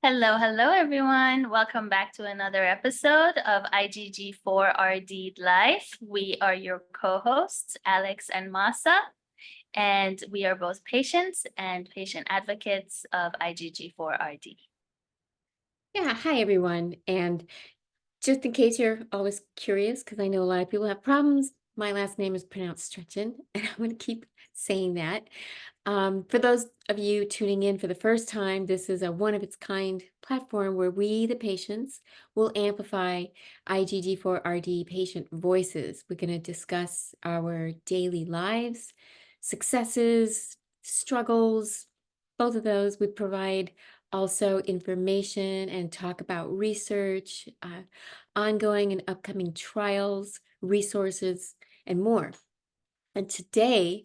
Hello, everyone. Welcome back to another episode of IgG4-Rd Life. We are your co-hosts, Alex and Mahsa, and we are both patients and patient advocates of IgG4-Rd. Yeah, hi everyone. And just in case you're always curious, because I know a lot of people have problems, my last name is pronounced Stretchin, and I'm going to keep saying that. For those of you tuning in for the first time, this is a one-of-its-kind platform where we, the patients, will amplify IgG4-RD patient voices. We're going to discuss our daily lives, successes, struggles, both of those. We provide also information and talk about research, ongoing and upcoming trials, resources, and more. And today,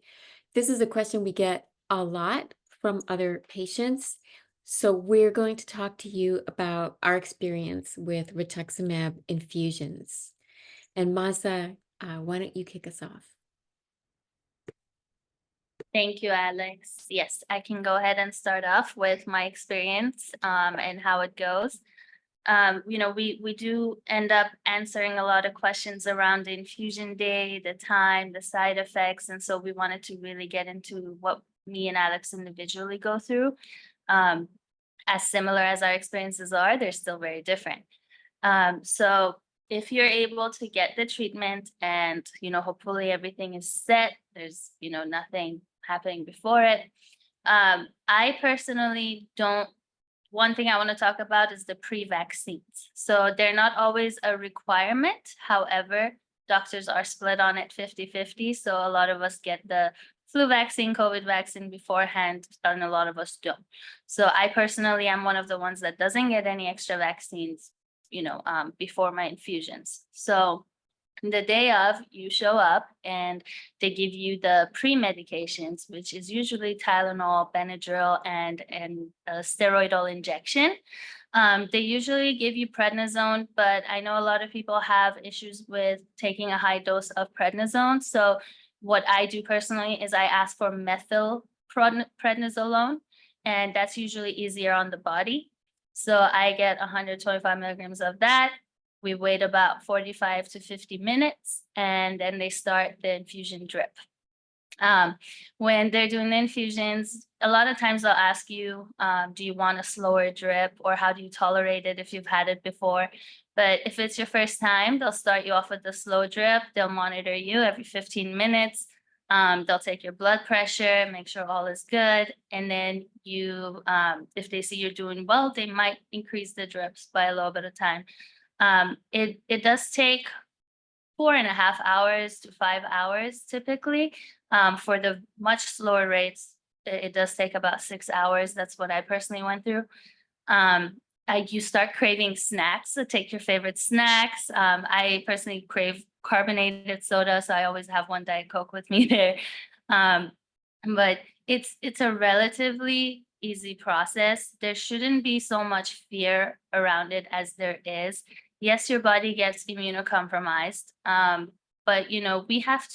this is a question we get a lot from other patients. So we're going to talk to you about our experience with rituximab infusions. And Mahsa, why don't you kick us off? Thank you, Alex. Yes, I can go ahead and start off with my experience and how it goes. We do end up answering a lot of questions around the infusion day, the time, the side effects, and so we wanted to really get into what me and Alex individually go through. Um, as similar as our experiences are, they're still very different. So if you're able to get the treatment and, hopefully everything is set, there's, nothing happening before it. I personally don't one thing I want to talk about is the pre-vaccines. So they're not always a requirement. However, doctors are split on it 50-50. So a lot of us get the flu vaccine, COVID vaccine beforehand, and a lot of us don't. So I personally am one of the ones that doesn't get any extra vaccines, before my infusions. So the day of, you show up and they give you the pre-medications, which is usually Tylenol, Benadryl, and a steroidal injection. They usually give you prednisone, but I know a lot of people have issues with taking a high dose of prednisone. So what I do personally is I ask for prednisolone, and that's usually easier on the body. So I get 125 milligrams of that. We wait about 45 to 50 minutes, and then they start the infusion drip. When they're doing the infusions, a lot of times they'll ask you, do you want a slower drip, or how do you tolerate it if you've had it before? But if it's your first time, they'll start you off with the slow drip. They'll monitor you every 15 minutes. They'll take your blood pressure, make sure all is good. And then if they see you're doing well, they might increase the drips by a little bit of time. It does take 4.5 hours to 5 hours typically. For the much slower rates, it does take about 6 hours. That's what I personally went through. You start craving snacks, so take your favorite snacks. I personally crave carbonated soda, so I always have one Diet Coke with me there. Um, but it's a relatively easy process. There shouldn't be so much fear around it as there is. Yes, your body gets immunocompromised, but we have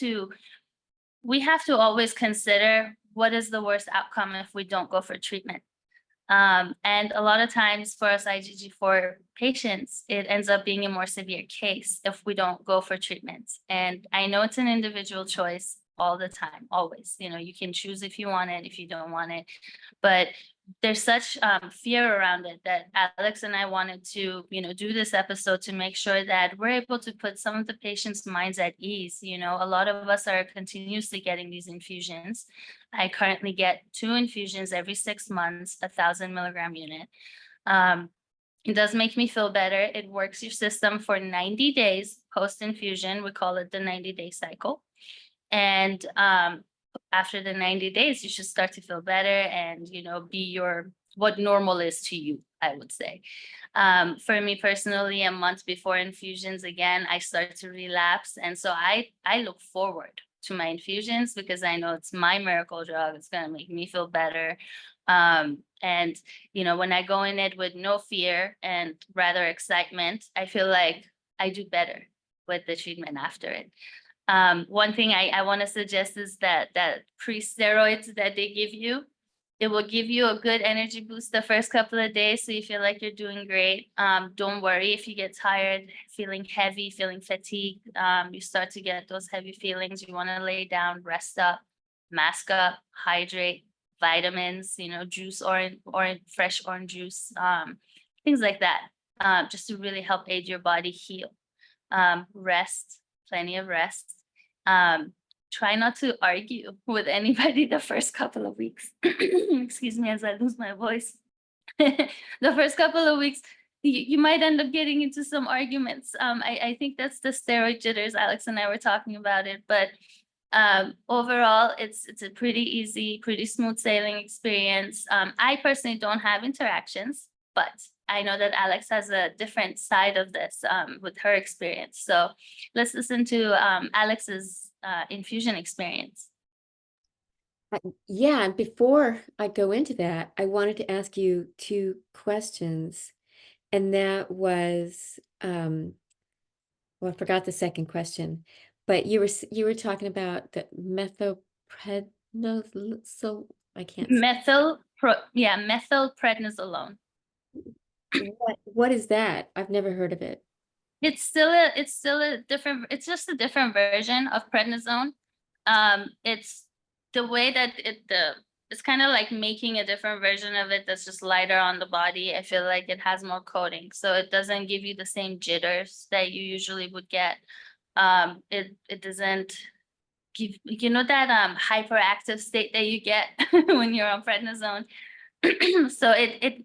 to always consider what is the worst outcome if we don't go for treatment. And a lot of times for us IgG4 patients, it ends up being a more severe case if we don't go for treatments. And I know it's an individual choice all the time, always. You can choose if you want it, if you don't want it. But there's such fear around it that Alex and I wanted to, do this episode to make sure that we're able to put some of the patients' minds at ease. A lot of us are continuously getting these infusions. I currently get 2 infusions every 6 months, 1,000 milligram unit. It does make me feel better. It works your system for 90 days post infusion. We call it the 90-day cycle. And after the 90 days, you should start to feel better and, be what normal is to you, I would say. For me personally, a month before infusions, again, I start to relapse. And so I look forward to my infusions because I know it's my miracle drug. It's going to make me feel better. And, when I go in it with no fear and rather excitement, I feel like I do better with the treatment after it. One thing I want to suggest is that pre-steroids that they give you, It will give you a good energy boost the first couple of days, so you feel like you're doing great. Don't worry if you get tired, feeling heavy, feeling fatigued. You start to get those heavy feelings. You want to lay down, rest up, mask up, hydrate, vitamins, juice, or fresh orange juice, things like that, just to really help aid your body heal. Rest, plenty of rest. Try not to argue with anybody the first couple of weeks. Excuse me as I lose my voice. The first couple of weeks, you might end up getting into some arguments. I think that's the steroid jitters. Alex and I were talking about it, but overall, it's a pretty easy, pretty smooth sailing experience. I personally don't have interactions, but I know that Alex has a different side of this with her experience. So let's listen to Alex's infusion experience. Yeah, and before I go into that, I wanted to ask you two questions. And that was, well, I forgot the second question, but you were talking about the methylprednisolone. So I can't. Methylprednisolone. What is that? I've never heard of it. It's just a different version of prednisone. It's the way that it's kind of like making a different version of it that's just lighter on the body. I feel like it has more coating, so it doesn't give you the same jitters that you usually would get. It doesn't give that hyperactive state that you get when you're on prednisone. So it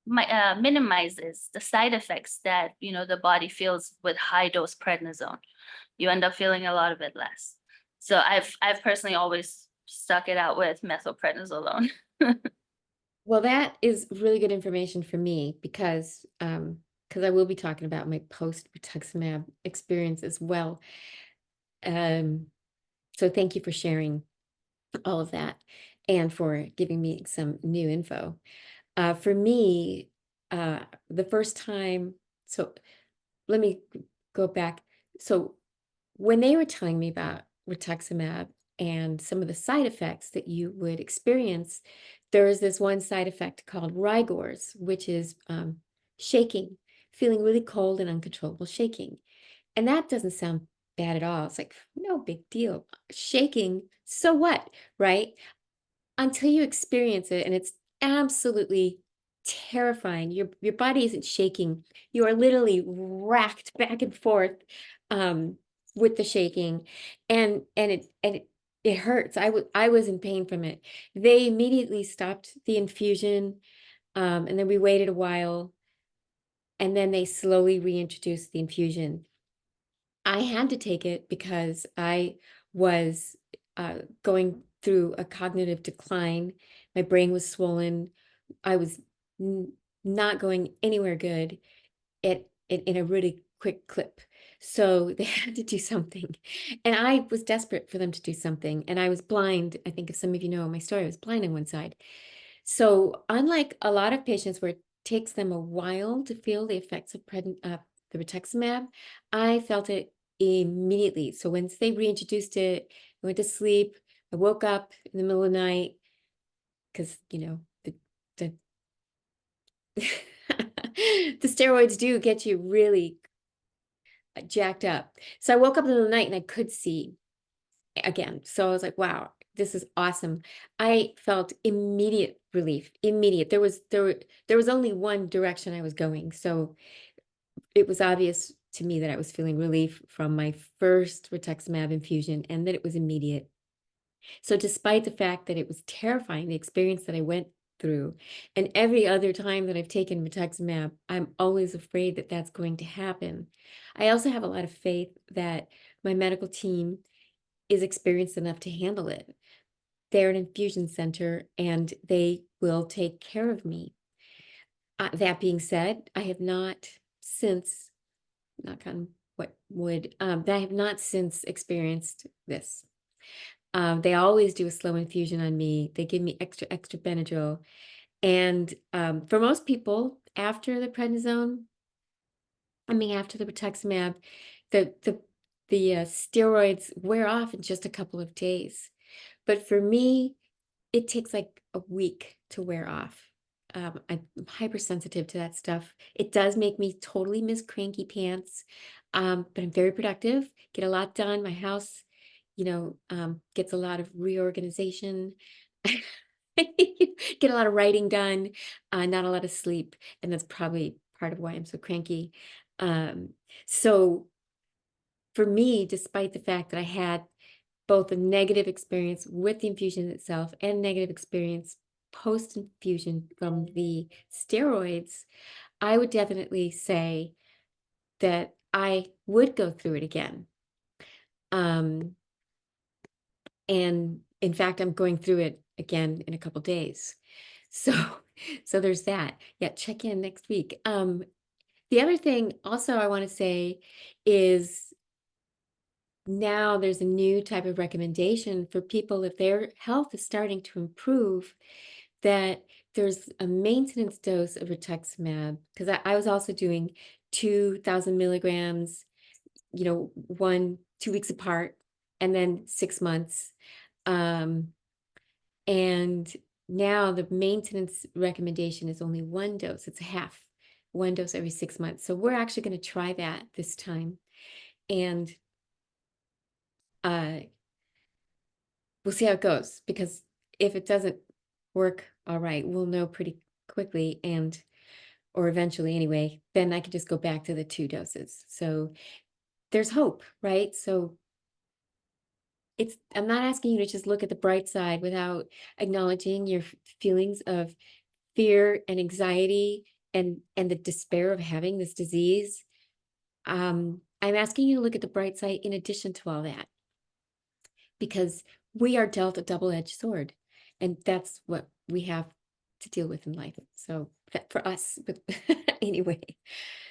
minimizes the side effects that the body feels with high dose prednisone. You end up feeling a lot of it less. So I've personally always stuck it out with methylprednisolone. Well, that is really good information for me because I will be talking about my post rituximab experience as well. So thank you for sharing all of that and for giving me some new info. For me, the first time, so let me go back. So when they were telling me about rituximab and some of the side effects that you would experience, there is this one side effect called rigors, which is shaking, feeling really cold and uncontrollable shaking. And that doesn't sound bad at all. It's like, no big deal. Shaking, so what, right? Until you experience it, and it's absolutely terrifying. Your body isn't shaking. You are literally racked back and forth with the shaking, and it hurts. I was in pain from it. They immediately stopped the infusion, and then we waited a while, and then they slowly reintroduced the infusion. I had to take it because I was going through a cognitive decline. My brain was swollen. I was not going anywhere good in a really quick clip. So they had to do something. And I was desperate for them to do something. And I was blind. I think if some of you know my story, I was blind on one side. So unlike a lot of patients where it takes them a while to feel the effects of the rituximab, I felt it immediately. So once they reintroduced it, I went to sleep. I woke up in the middle of the night because, the the steroids do get you really jacked up. So I woke up in the middle of the night and I could see again. So I was like, wow, this is awesome. I felt immediate relief, immediate. There was only one direction I was going. So it was obvious to me that I was feeling relief from my first rituximab infusion and that it was immediate. So despite the fact that it was terrifying, the experience that I went through, and every other time that I've taken rituximab, I'm always afraid that that's going to happen. I also have a lot of faith that my medical team is experienced enough to handle it. They're an infusion center and they will take care of me. That being said, I have not since, knock on what wood, that I have not since experienced this. They always do a slow infusion on me. They give me extra Benadryl. And for most people, after the prednisone, after the rituximab, the steroids wear off in just a couple of days. But for me, it takes like a week to wear off. I'm hypersensitive to that stuff. It does make me totally miss cranky pants, but I'm very productive, get a lot done. My house, gets a lot of reorganization, get a lot of writing done, not a lot of sleep, and that's probably part of why I'm so cranky. Um, so for me, despite the fact that I had both a negative experience with the infusion itself and negative experience post infusion from the steroids, I would definitely say that I would go through it again. Um, and in fact, I'm going through it again in a couple days. So, so there's that. Yeah, check in next week. The other thing also I want to say is now there's a new type of recommendation for people if their health is starting to improve, that there's a maintenance dose of rituximab, because I was also doing 2,000 milligrams, 2 weeks apart, and then 6 months. Um, and now the maintenance recommendation is only one dose. It's a half, one dose every 6 months. So we're actually going to try that this time. And uh, we'll see how it goes, because if it doesn't work all right, we'll know pretty quickly, or eventually anyway, then I could just go back to the 2 doses. So there's hope, right? So I'm not asking you to just look at the bright side without acknowledging your feelings of fear and anxiety and the despair of having this disease. I'm asking you to look at the bright side in addition to all that, because we are dealt a double-edged sword, and that's what we have to deal with in life. So that for us, but anyway,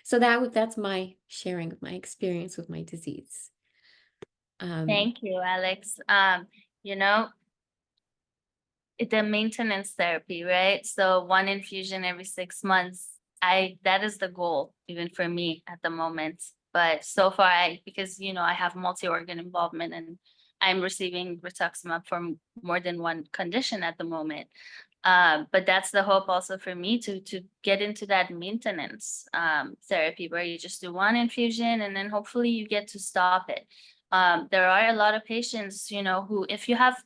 so that's my sharing of my experience with my disease. Thank you, Alex. You know, the maintenance therapy, right? So one infusion every 6 months. That is the goal, even for me at the moment. But so far, because I have multi-organ involvement and I'm receiving rituximab for more than one condition at the moment. But that's the hope also for me to get into that maintenance therapy where you just do one infusion and then hopefully you get to stop it. There are a lot of patients, who if you have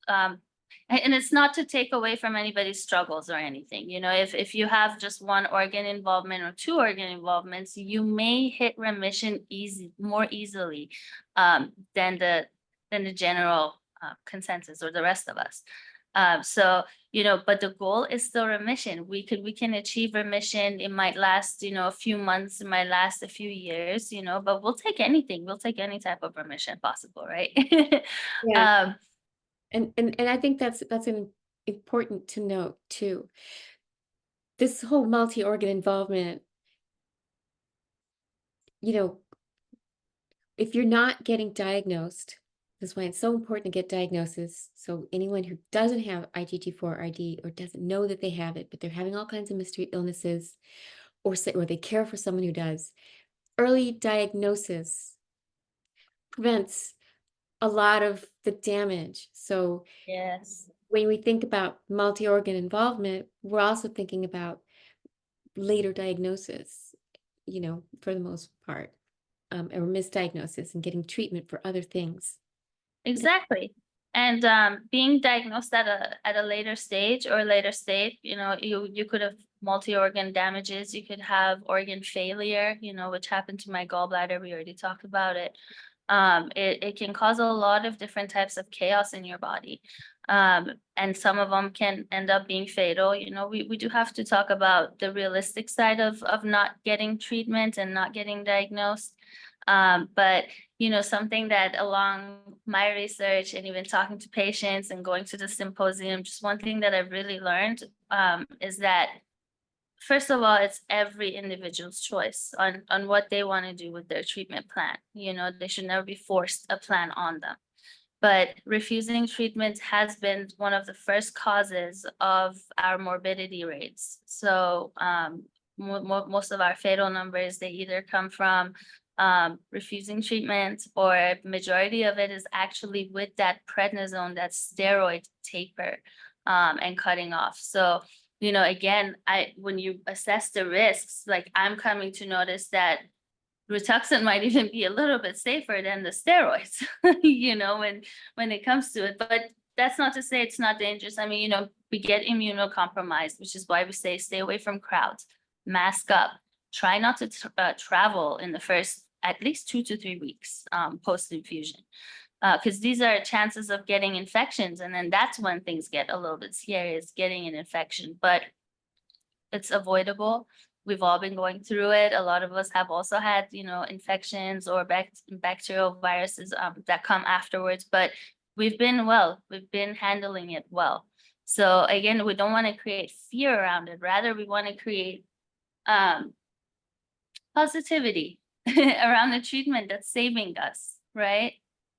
and it's not to take away from anybody's struggles or anything. If you have just one organ involvement or two organ involvements, you may hit remission more easily than the general consensus or the rest of us. So, but the goal is still remission. We can achieve remission. It might last, a few months, it might last a few years, but we'll take anything. We'll take any type of remission possible, right? Yeah. Um, And I think that's important to note too. This whole multi-organ involvement, you know, if you're not getting diagnosed, that's why it's so important to get diagnosis. So anyone who doesn't have IgG4-RD or doesn't know that they have it, but they're having all kinds of mystery illnesses, or they care for someone who does, early diagnosis prevents a lot of the damage. So yes. when we think about multi-organ involvement, we're also thinking about later diagnosis, for the most part, or misdiagnosis and getting treatment for other things. Exactly. And being diagnosed at a later stage or later state, you could have multi-organ damages, you could have organ failure, which happened to my gallbladder. We already talked about it. It can cause a lot of different types of chaos in your body. And some of them can end up being fatal. We do have to talk about the realistic side of not getting treatment and not getting diagnosed. But something that along my research and even talking to patients and going to the symposium, just one thing that I've really learned is that, first of all, it's every individual's choice on what they want to do with their treatment plan. They should never be forced a plan on them. But refusing treatment has been one of the first causes of our morbidity rates. So most of our fatal numbers, they either come from refusing treatment, or majority of it is actually with that prednisone, that steroid taper. and cutting off. So, again, when you assess the risks, like I'm coming to notice that Rituxan might even be a little bit safer than the steroids, when it comes to it. But that's not to say it's not dangerous. I mean, we get immunocompromised, which is why we say stay away from crowds, mask up, try not to travel in the first at least 2 to 3 weeks post infusion, because these are chances of getting infections, and then that's when things get a little bit scary, is getting an infection. But it's avoidable. We've all been going through it. A lot of us have also had, infections or bacterial viruses that come afterwards, but we've been handling it well. So again, we don't want to create fear around it. Rather, we want to create positivity around the treatment that's saving us, right?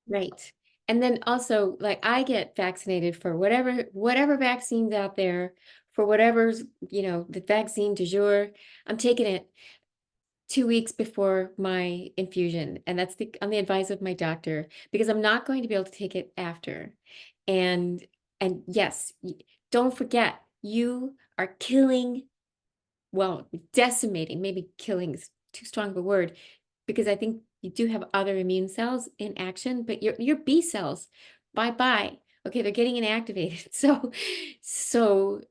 Right. And then also, like, I get vaccinated for whatever vaccine's out there, for whatever's, the vaccine du jour. I'm taking it 2 weeks before my infusion, and that's on the advice of my doctor, because I'm not going to be able to take it after. And yes, don't forget, you are killing, well, decimating, maybe killing is too strong of a word, because I think you do have other immune cells in action, but your B cells, bye-bye. Okay, they're getting inactivated. So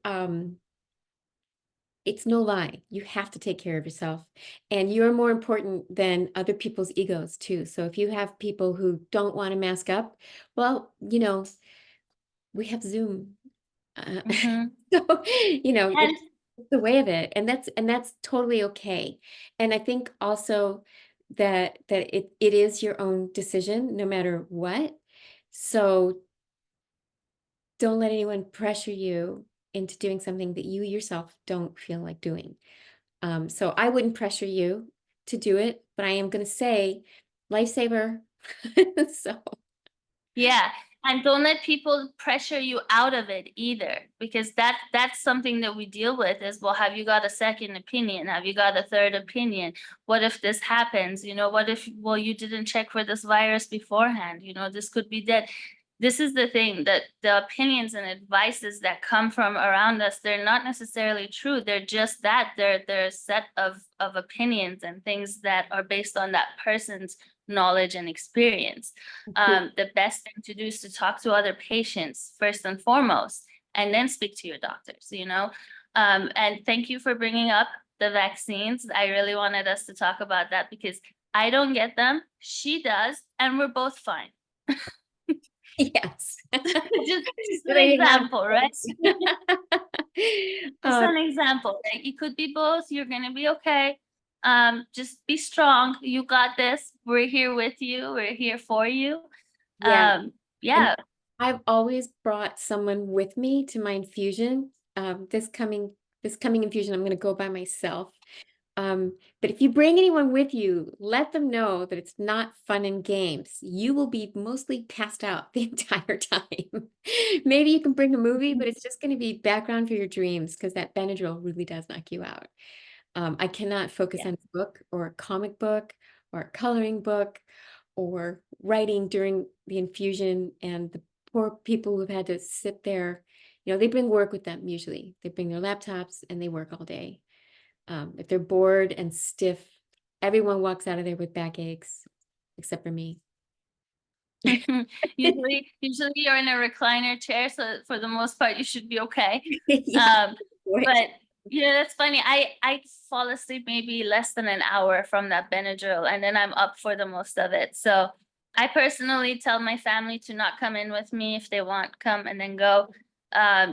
it's no lie. You have to take care of yourself, and you're more important than other people's egos too. So if you have people who don't want to mask up, well, we have Zoom. Mhm. So, And it's the way of it, and that's totally okay. And I think also that it is your own decision no matter what. So don't let anyone pressure you into doing something that you yourself don't feel like doing. So I wouldn't pressure you to do it, but I am going to say lifesaver. So yeah, and don't let people pressure you out of it either, because that's something that we deal with is, well, have you got a second opinion? Have you got a third opinion? What if this happens? What if, well, you didn't check for this virus beforehand? This could be dead. This is the thing, that the opinions and advices that come from around us, they're not necessarily true. They're just that. They're a set of opinions and things that are based on that person's knowledge and experience. The best thing to do is to talk to other patients first and foremost, and then speak to your doctors. And thank you for bringing up the vaccines. I really wanted us to talk about that because I don't get them, she does, and we're both fine. yes. Just So an there you have example, right? it. Just an example. Like, it could be both. You're gonna be okay. Just be strong. You got this. We're here with you. We're here for you. Yeah. And Yeah. I've always brought someone with me to my infusion. This coming infusion, I'm going to go by myself. But if you bring anyone with you, let them know that it's not fun and games. You will be mostly passed out the entire time. Maybe you can bring a movie, but it's just going to be background for your dreams, because that Benadryl really does knock you out. I cannot focus Yeah. on a book or a comic book or a coloring book or writing during the infusion, and the poor people who've had to sit there, they bring work with them usually. They bring their laptops and they work all day. If they're bored and stiff, everyone walks out of there with backaches, except for me. Usually you're in a recliner chair, so for the most part you should be okay. Yeah, But that's funny. I fall asleep maybe less than an hour from that Benadryl, and then I'm up for the most of it. So I personally tell my family to not come in with me. If they want, come and then go.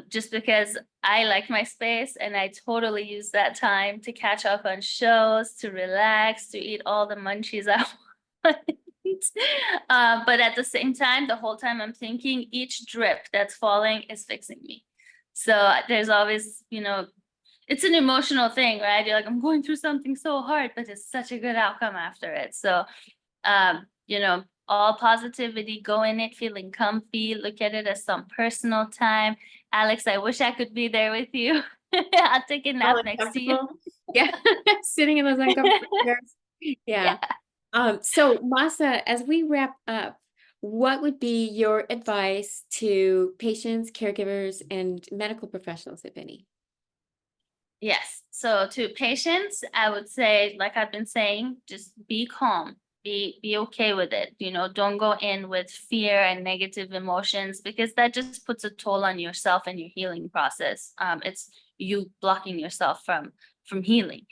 Just because I like my space, and I totally use that time to catch up on shows, to relax, to eat all the munchies I want. But at the same time, the whole time I'm thinking each drip that's falling is fixing me. So there's always, it's an emotional thing, right? You're like, I'm going through something so hard, but it's such a good outcome after it. So, all positivity, go in it feeling comfy, look at it as some personal time. Alex, I wish I could be there with you. I'll take a nap next to you. Yeah, sitting in those uncomfortable chairs. Yeah. Yeah. So Mahsa, as we wrap up, what would be your advice to patients, caregivers, and medical professionals, if any? Yes. So to patients, I would say, like I've been saying, just be calm. Be okay with it. Don't go in with fear and negative emotions, because that just puts a toll on yourself and your healing process. It's you blocking yourself from healing.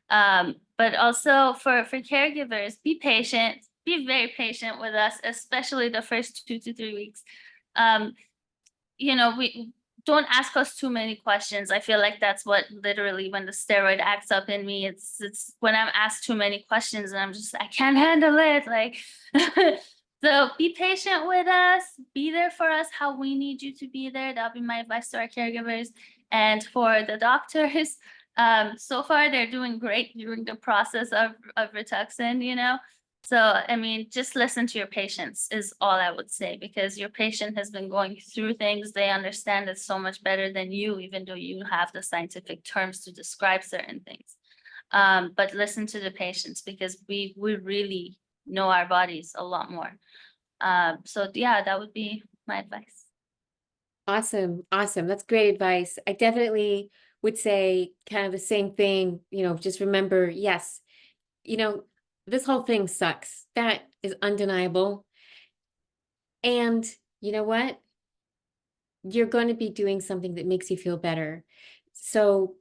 But also for caregivers, be patient. Be very patient with us, especially the first 2 to 3 weeks. Um, we don't ask us too many questions. I feel like that's what literally, when the steroid acts up in me, it's when I'm asked too many questions and I'm just, I can't handle it. Like, so be patient with us, be there for us how we need you to be there. That'll be my advice to our caregivers. And for the doctors, so far they're doing great during the process of Rituxan. So, I mean, just listen to your patients is all I would say, because your patient has been going through things. They understand it so much better than you, even though you have the scientific terms to describe certain things. But listen to the patients, because we really know our bodies a lot more. So yeah, that would be my advice. Awesome. Awesome. That's great advice. I definitely would say kind of the same thing, just remember, yes, you know, this whole thing sucks. That is undeniable. And you know what? You're going to be doing something that makes you feel better. So,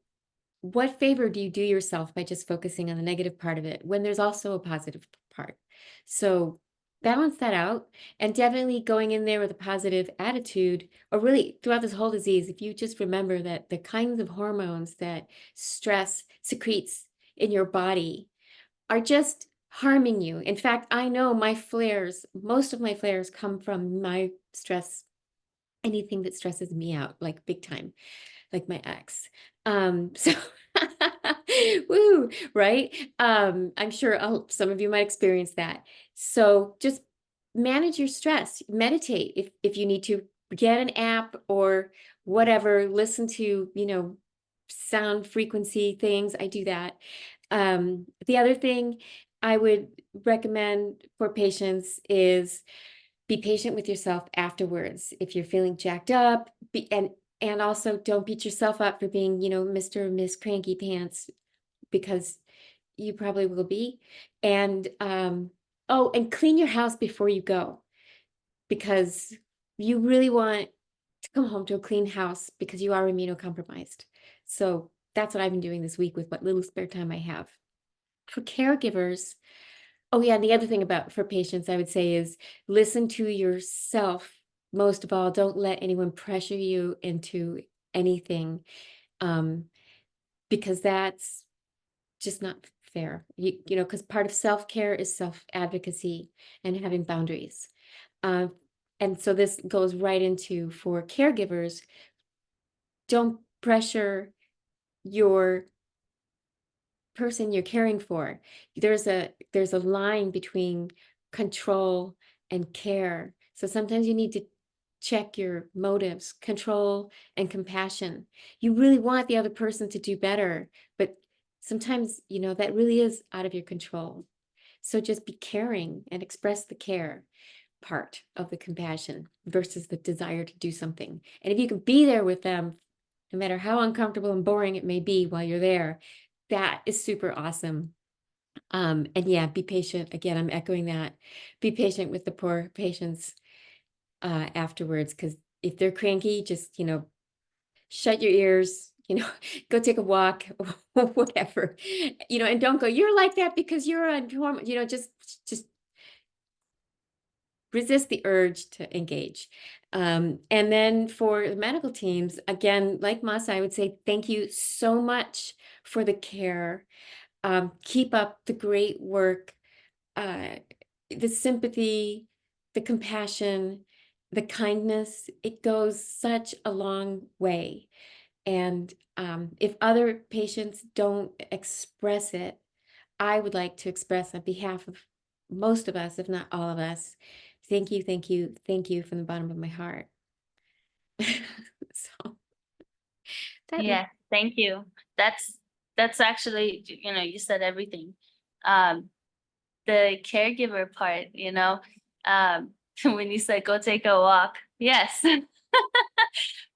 what favor do you do yourself by just focusing on the negative part of it when there's also a positive part? So, balance that out, and definitely going in there with a positive attitude, or really throughout this whole disease, if you just remember that the kinds of hormones that stress secretes in your body are just harming you. In fact, I know most of my flares come from my stress, anything that stresses me out, like big time, like my ex. So woo, right? I'm sure some of you might experience that. So just manage your stress, meditate if you need to, get an app or whatever, listen to, sound frequency things. I do that. The other thing I would recommend for patients is be patient with yourself afterwards. If you're feeling jacked up, and also don't beat yourself up for being, Mr. or Miss Cranky Pants, because you probably will be. And oh, and clean your house before you go, because you really want to come home to a clean house because you are immunocompromised. So that's what I've been doing this week with what little spare time I have. For caregivers, oh yeah, and the other thing about for patients, I would say, is listen to yourself. Most of all, don't let anyone pressure you into anything, um, because that's just not fair. Because part of self-care is self-advocacy and having boundaries. Uh, and so this goes right into, for caregivers, don't pressure your person you're caring for. There's a line between control and care. So sometimes you need to check your motives, control and compassion. You really want the other person to do better, but sometimes, that really is out of your control. So just be caring and express the care part of the compassion versus the desire to do something. And if you can be there with them, no matter how uncomfortable and boring it may be while you're there, that is super awesome. And yeah, be patient. Again, I'm echoing that. Be patient with the poor patients afterwards, because if they're cranky, just, shut your ears, go take a walk, whatever, and don't go, you're like that because you're on hormone, just resist the urge to engage. And then for the medical teams, again, like Mahsa, I would say thank you so much for the care. Keep up the great work, the sympathy, the compassion, the kindness. It goes such a long way. And if other patients don't express it, I would like to express on behalf of most of us, if not all of us, thank you, thank you, thank you from the bottom of my heart. So that Yeah, thank you. That's actually, you said everything. Um, the caregiver part, um, when you said go take a walk. Yes.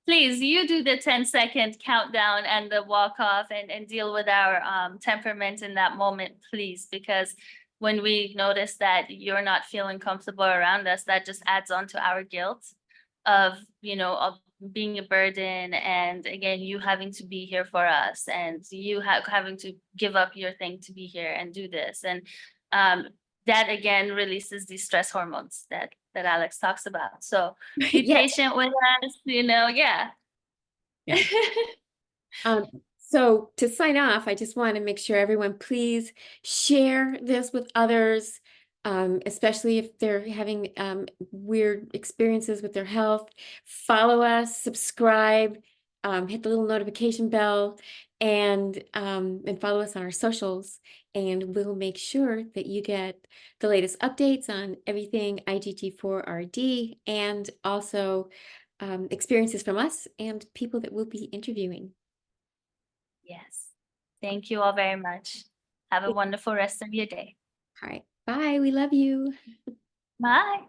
Please, you do the 10-second countdown and the walk off and deal with our temperament in that moment, please, because when we notice that you're not feeling comfortable around us, that just adds on to our guilt of, of being a burden. And again, you having to be here for us and you having to give up your thing to be here and do this. And that again releases these stress hormones that Alex talks about. So be Yes. patient with us, yeah. Yeah. So to sign off, I just want to make sure everyone please share this with others, especially if they're having weird experiences with their health. Follow us, subscribe, hit the little notification bell, and follow us on our socials. And we'll make sure that you get the latest updates on everything IgG4-RD and also experiences from us and people that we'll be interviewing. Yes. Thank you all very much. Have a wonderful rest of your day. All right. Bye. We love you. Bye.